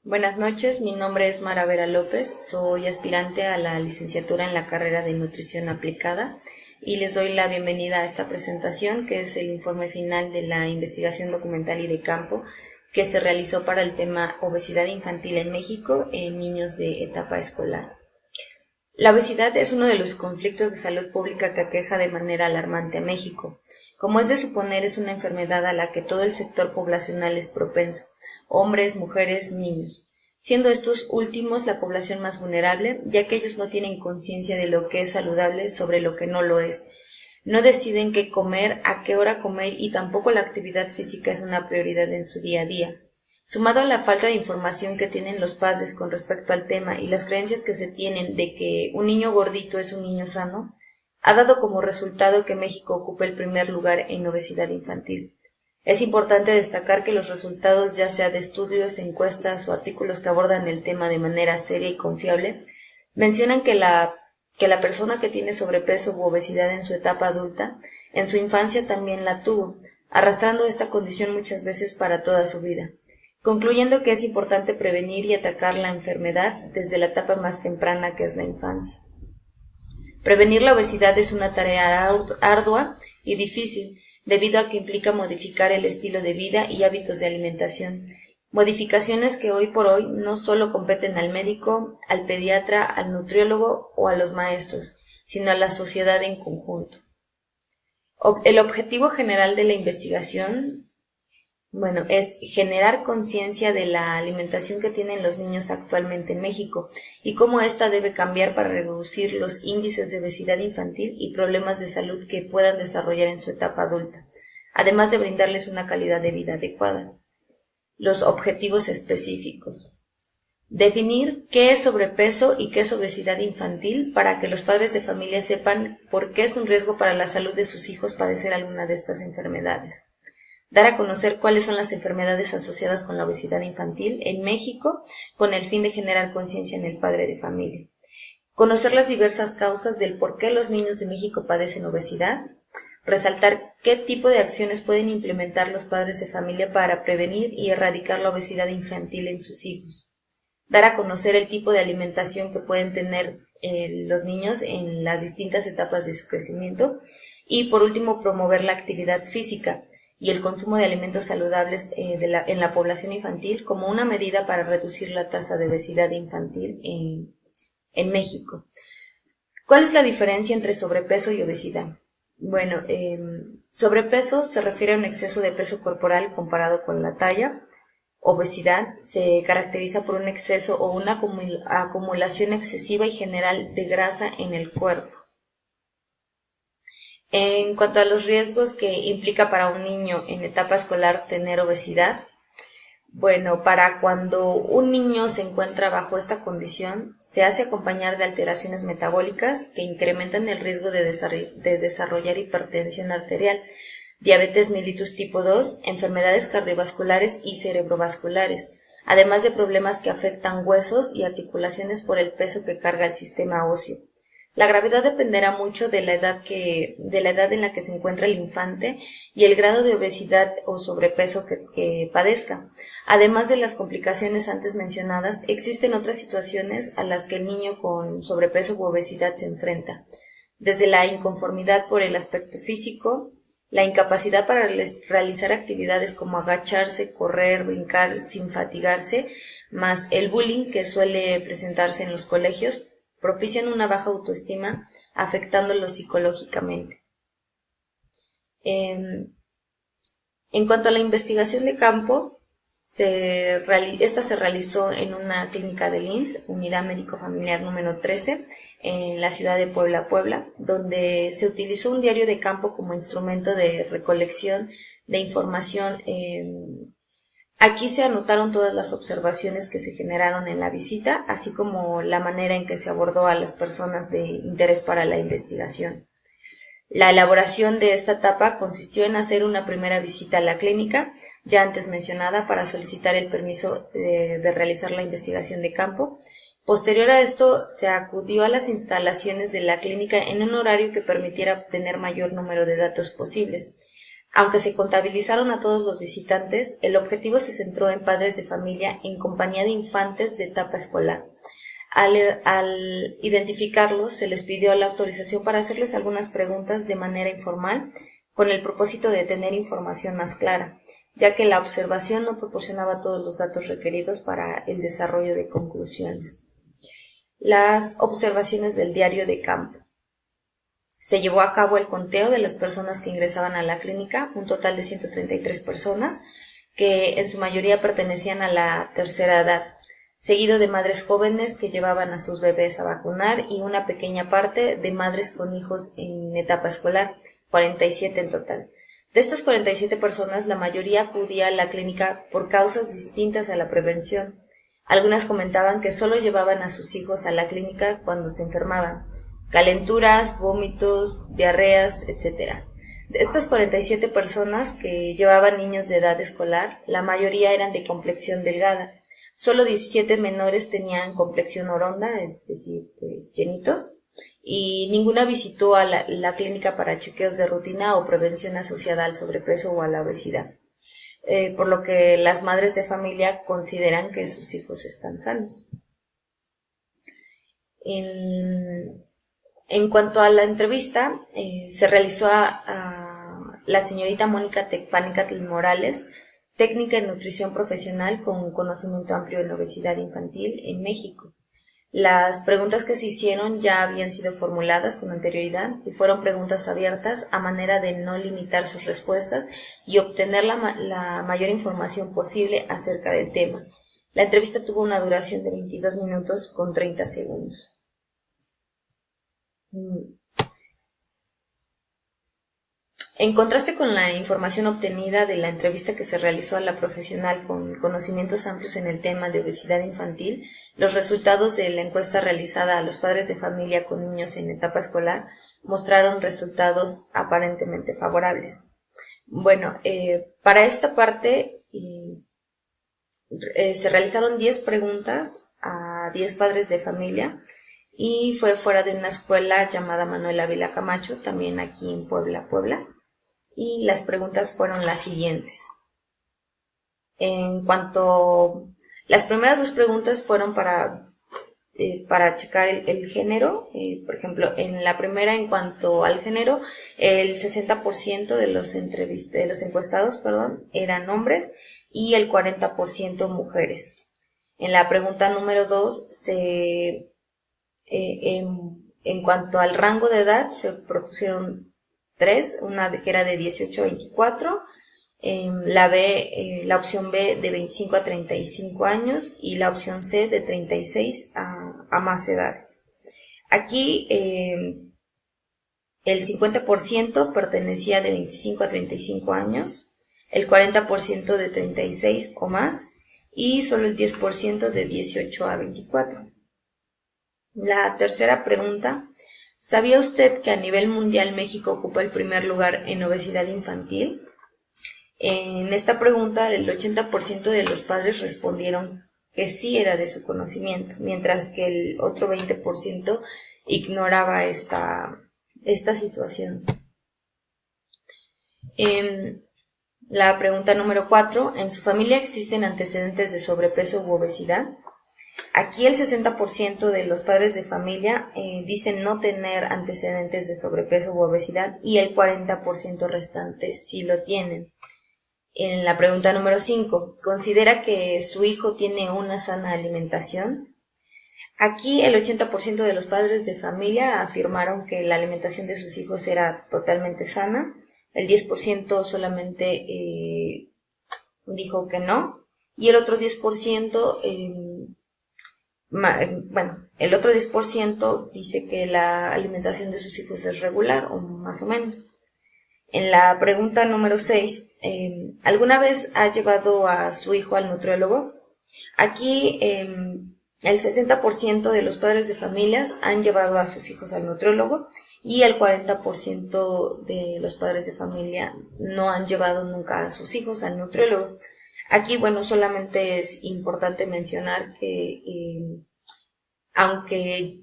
Buenas noches, mi nombre es Mara Vera López, soy aspirante a la licenciatura en la carrera de Nutrición Aplicada y les doy la bienvenida a esta presentación que es el informe final de la investigación documental y de campo que se realizó para el tema obesidad infantil en México en niños de etapa escolar. La obesidad es uno de los conflictos de salud pública que aqueja de manera alarmante a México. Como es de suponer, es una enfermedad a la que todo el sector poblacional es propenso, hombres, mujeres, niños, siendo estos últimos la población más vulnerable, ya que ellos no tienen conciencia de lo que es saludable sobre lo que no lo es. No deciden qué comer, a qué hora comer y tampoco la actividad física es una prioridad en su día a día. Sumado a la falta de información que tienen los padres con respecto al tema y las creencias que se tienen de que un niño gordito es un niño sano, ha dado como resultado que México ocupe el primer lugar en obesidad infantil. Es importante destacar que los resultados, ya sea de estudios, encuestas o artículos que abordan el tema de manera seria y confiable, mencionan que la persona que tiene sobrepeso u obesidad en su etapa adulta, en su infancia también la tuvo, arrastrando esta condición muchas veces para toda su vida, concluyendo que es importante prevenir y atacar la enfermedad desde la etapa más temprana que es la infancia. Prevenir la obesidad es una tarea ardua y difícil, debido a que implica modificar el estilo de vida y hábitos de alimentación, modificaciones que hoy por hoy no solo competen al médico, al pediatra, al nutriólogo o a los maestros, sino a la sociedad en conjunto. El objetivo general de la investigación es generar conciencia de la alimentación que tienen los niños actualmente en México y cómo ésta debe cambiar para reducir los índices de obesidad infantil y problemas de salud que puedan desarrollar en su etapa adulta, además de brindarles una calidad de vida adecuada. Los objetivos específicos. Definir qué es sobrepeso y qué es obesidad infantil para que los padres de familia sepan por qué es un riesgo para la salud de sus hijos padecer alguna de estas enfermedades. Dar a conocer cuáles son las enfermedades asociadas con la obesidad infantil en México con el fin de generar conciencia en el padre de familia. Conocer las diversas causas del por qué los niños de México padecen obesidad. Resaltar qué tipo de acciones pueden implementar los padres de familia para prevenir y erradicar la obesidad infantil en sus hijos. Dar a conocer el tipo de alimentación que pueden tener los niños en las distintas etapas de su crecimiento. Y por último, promover la actividad física y el consumo de alimentos saludables en la población infantil como una medida para reducir la tasa de obesidad infantil en México. ¿Cuál es la diferencia entre sobrepeso y obesidad? Sobrepeso se refiere a un exceso de peso corporal comparado con la talla. Obesidad se caracteriza por un exceso o una acumulación excesiva y general de grasa en el cuerpo. En cuanto a los riesgos que implica para un niño en etapa escolar tener obesidad, para cuando un niño se encuentra bajo esta condición, se hace acompañar de alteraciones metabólicas que incrementan el riesgo de desarrollar hipertensión arterial, diabetes mellitus tipo 2, enfermedades cardiovasculares y cerebrovasculares, además de problemas que afectan huesos y articulaciones por el peso que carga el sistema óseo. La gravedad dependerá mucho de la edad en la que se encuentra el infante y el grado de obesidad o sobrepeso que padezca. Además de las complicaciones antes mencionadas, existen otras situaciones a las que el niño con sobrepeso u obesidad se enfrenta, desde la inconformidad por el aspecto físico, la incapacidad para realizar actividades como agacharse, correr, brincar sin fatigarse, más el bullying que suele presentarse en los colegios, propician una baja autoestima, afectándolo psicológicamente. En cuanto a la investigación de campo, esta se realizó en una clínica del IMSS, Unidad Médico Familiar número 13, en la ciudad de Puebla, donde se utilizó un diario de campo como instrumento de recolección de información. Aquí se anotaron todas las observaciones que se generaron en la visita, así como la manera en que se abordó a las personas de interés para la investigación. La elaboración de esta etapa consistió en hacer una primera visita a la clínica, ya antes mencionada, para solicitar el permiso de realizar la investigación de campo. Posterior a esto, se acudió a las instalaciones de la clínica en un horario que permitiera obtener mayor número de datos posibles. Aunque se contabilizaron a todos los visitantes, el objetivo se centró en padres de familia en compañía de infantes de etapa escolar. Al identificarlos, se les pidió la autorización para hacerles algunas preguntas de manera informal, con el propósito de tener información más clara, ya que la observación no proporcionaba todos los datos requeridos para el desarrollo de conclusiones. Las observaciones del diario de campo. Se llevó a cabo el conteo de las personas que ingresaban a la clínica, un total de 133 personas, que en su mayoría pertenecían a la tercera edad, seguido de madres jóvenes que llevaban a sus bebés a vacunar y una pequeña parte de madres con hijos en etapa escolar, 47 en total. De estas 47 personas, la mayoría acudía a la clínica por causas distintas a la prevención. Algunas comentaban que solo llevaban a sus hijos a la clínica cuando se enfermaban, calenturas, vómitos, diarreas, etc. De estas 47 personas que llevaban niños de edad escolar, la mayoría eran de complexión delgada. Solo 17 menores tenían complexión oronda, es decir, pues llenitos, y ninguna visitó a la clínica para chequeos de rutina o prevención asociada al sobrepeso o a la obesidad, por lo que las madres de familia consideran que sus hijos están sanos. En cuanto a la entrevista, se realizó a la señorita Mónica Tecpanicatl Morales, técnica en nutrición profesional con conocimiento amplio en obesidad infantil en México. Las preguntas que se hicieron ya habían sido formuladas con anterioridad y fueron preguntas abiertas a manera de no limitar sus respuestas y obtener la mayor información posible acerca del tema. La entrevista tuvo una duración de 22 minutos con 30 segundos. En contraste con la información obtenida de la entrevista que se realizó a la profesional con conocimientos amplios en el tema de obesidad infantil, los resultados de la encuesta realizada a los padres de familia con niños en etapa escolar mostraron resultados aparentemente favorables. Bueno, para esta parte se realizaron 10 preguntas a 10 padres de familia y fue fuera de una escuela llamada Manuel Ávila Camacho, también aquí en Puebla. Y las preguntas fueron las siguientes. Las primeras 2 preguntas fueron para checar el género. Por ejemplo, en la primera, en cuanto al género, el 60% de los encuestados, eran hombres y el 40% mujeres. En la pregunta número 2, en cuanto al rango de edad, se propusieron 3, una que era de 18 a 24, la opción B de 25 a 35 años y la opción C de 36 a más edades. Aquí el 50% pertenecía de 25 a 35 años, el 40% de 36 o más y solo el 10% de 18 a 24. La tercera pregunta: ¿sabía usted que a nivel mundial México ocupa el primer lugar en obesidad infantil? En esta pregunta, el 80% de los padres respondieron que sí era de su conocimiento, mientras que el otro 20% ignoraba esta situación. La pregunta número 4, ¿en su familia existen antecedentes de sobrepeso u obesidad? Aquí el 60% de los padres de familia dicen no tener antecedentes de sobrepeso u obesidad y el 40% restante sí lo tienen. En la pregunta número 5, ¿considera que su hijo tiene una sana alimentación? Aquí el 80% de los padres de familia afirmaron que la alimentación de sus hijos era totalmente sana, el 10% solamente dijo que no y el otro 10% el otro 10% dice que la alimentación de sus hijos es regular o más o menos. En la pregunta número 6, ¿alguna vez ha llevado a su hijo al nutriólogo? Aquí el 60% de los padres de familias han llevado a sus hijos al nutriólogo y el 40% de los padres de familia no han llevado nunca a sus hijos al nutriólogo. Aquí, solamente es importante mencionar que aunque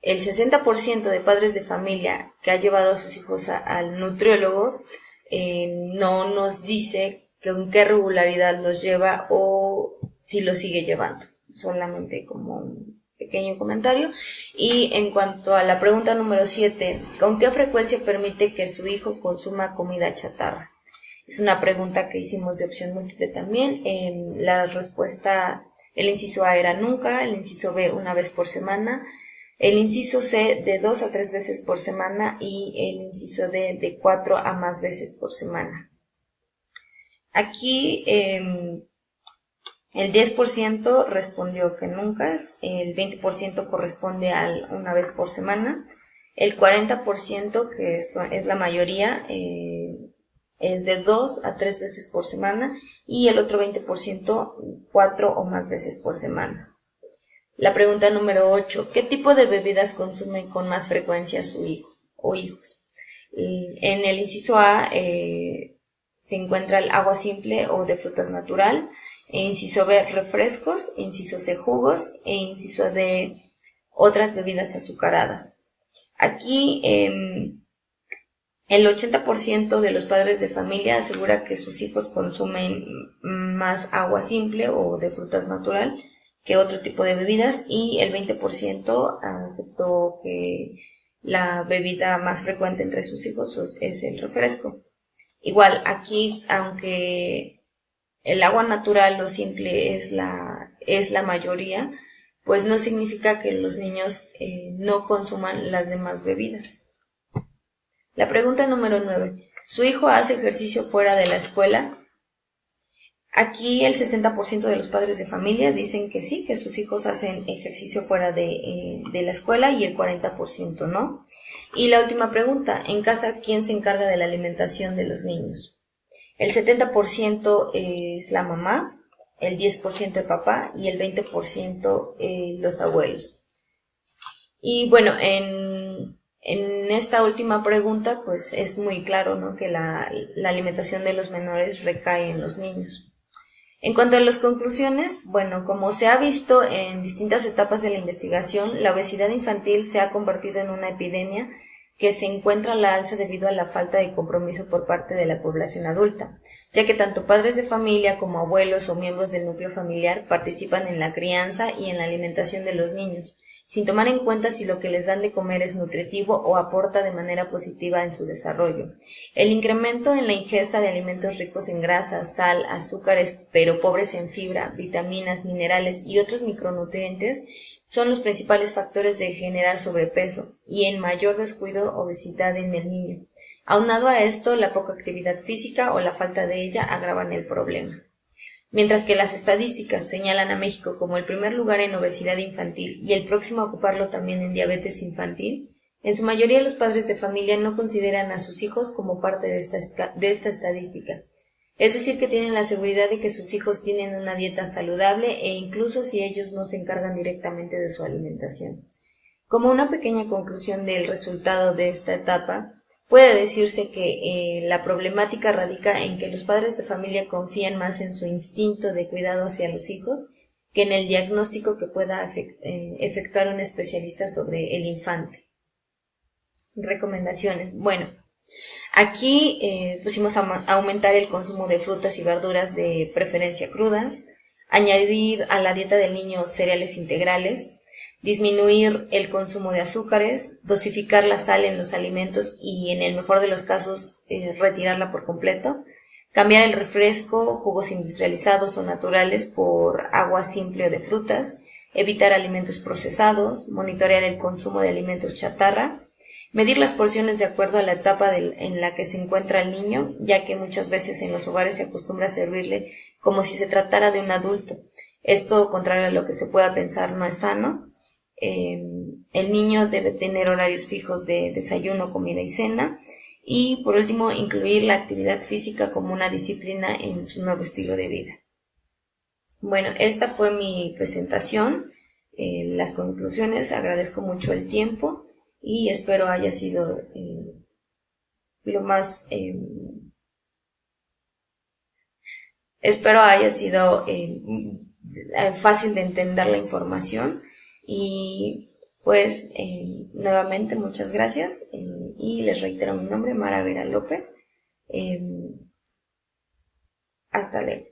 el 60% de padres de familia que ha llevado a sus hijos al nutriólogo no nos dice con qué regularidad los lleva o si los sigue llevando. Solamente como un pequeño comentario. Y en cuanto a la pregunta número 7, ¿con qué frecuencia permite que su hijo consuma comida chatarra? Es una pregunta que hicimos de opción múltiple también. La respuesta, el inciso A era nunca, el inciso B una vez por semana, el inciso C de 2 a 3 veces por semana y el inciso D de 4 a más veces por semana. Aquí el 10% respondió que nunca, el 20% corresponde al una vez por semana, el 40%, que es la mayoría, es de 2 a 3 veces por semana y el otro 20% 4 o más veces por semana. La pregunta número 8, ¿qué tipo de bebidas consume con más frecuencia su hijo o hijos? En el inciso A se encuentra el agua simple o de frutas natural, inciso B refrescos, inciso C jugos e inciso D otras bebidas azucaradas. Aquí el 80% de los padres de familia asegura que sus hijos consumen más agua simple o de frutas natural que otro tipo de bebidas y el 20% aceptó que la bebida más frecuente entre sus hijos es el refresco. Igual, aquí, aunque el agua natural o simple es la mayoría, pues no significa que los niños no consuman las demás bebidas. La pregunta número 9. ¿Su hijo hace ejercicio fuera de la escuela? Aquí el 60% de los padres de familia dicen que sí, que sus hijos hacen ejercicio fuera de la escuela y el 40% no. Y la última pregunta, en casa, ¿quién se encarga de la alimentación de los niños? El 70% es la mamá, el 10% el papá y el 20% los abuelos. Y bueno, en esta última pregunta, pues es muy claro, ¿no?, que la alimentación de los menores recae en los niños. En cuanto a las conclusiones, bueno, como se ha visto en distintas etapas de la investigación, la obesidad infantil se ha convertido en una epidemia que se encuentra a la alza debido a la falta de compromiso por parte de la población adulta, ya que tanto padres de familia como abuelos o miembros del núcleo familiar participan en la crianza y en la alimentación de los niños, sin tomar en cuenta si lo que les dan de comer es nutritivo o aporta de manera positiva en su desarrollo. El incremento en la ingesta de alimentos ricos en grasa, sal, azúcares, pero pobres en fibra, vitaminas, minerales y otros micronutrientes son los principales factores de generar sobrepeso y, en mayor descuido, obesidad en el niño. Aunado a esto, la poca actividad física o la falta de ella agravan el problema. Mientras que las estadísticas señalan a México como el primer lugar en obesidad infantil y el próximo a ocuparlo también en diabetes infantil, en su mayoría los padres de familia no consideran a sus hijos como parte de esta estadística. Es decir, que tienen la seguridad de que sus hijos tienen una dieta saludable e incluso si ellos no se encargan directamente de su alimentación. Como una pequeña conclusión del resultado de esta etapa, puede decirse que la problemática radica en que los padres de familia confían más en su instinto de cuidado hacia los hijos que en el diagnóstico que pueda efectuar un especialista sobre el infante. Recomendaciones. Bueno, aquí pusimos a aumentar el consumo de frutas y verduras de preferencia crudas, añadir a la dieta del niño cereales integrales, disminuir el consumo de azúcares, dosificar la sal en los alimentos y, en el mejor de los casos, retirarla por completo, cambiar el refresco, jugos industrializados o naturales por agua simple o de frutas, evitar alimentos procesados, monitorear el consumo de alimentos chatarra, medir las porciones de acuerdo a la etapa en la que se encuentra el niño, ya que muchas veces en los hogares se acostumbra a servirle como si se tratara de un adulto. Esto, contrario a lo que se pueda pensar, no es sano. El niño debe tener horarios fijos de desayuno, comida y cena. Y, por último, incluir la actividad física como una disciplina en su nuevo estilo de vida. Bueno, esta fue mi presentación. Las conclusiones, agradezco mucho el tiempo y espero haya sido lo más fácil de entender la información y pues nuevamente muchas gracias y les reitero mi nombre, Mara Vera López. Hasta luego.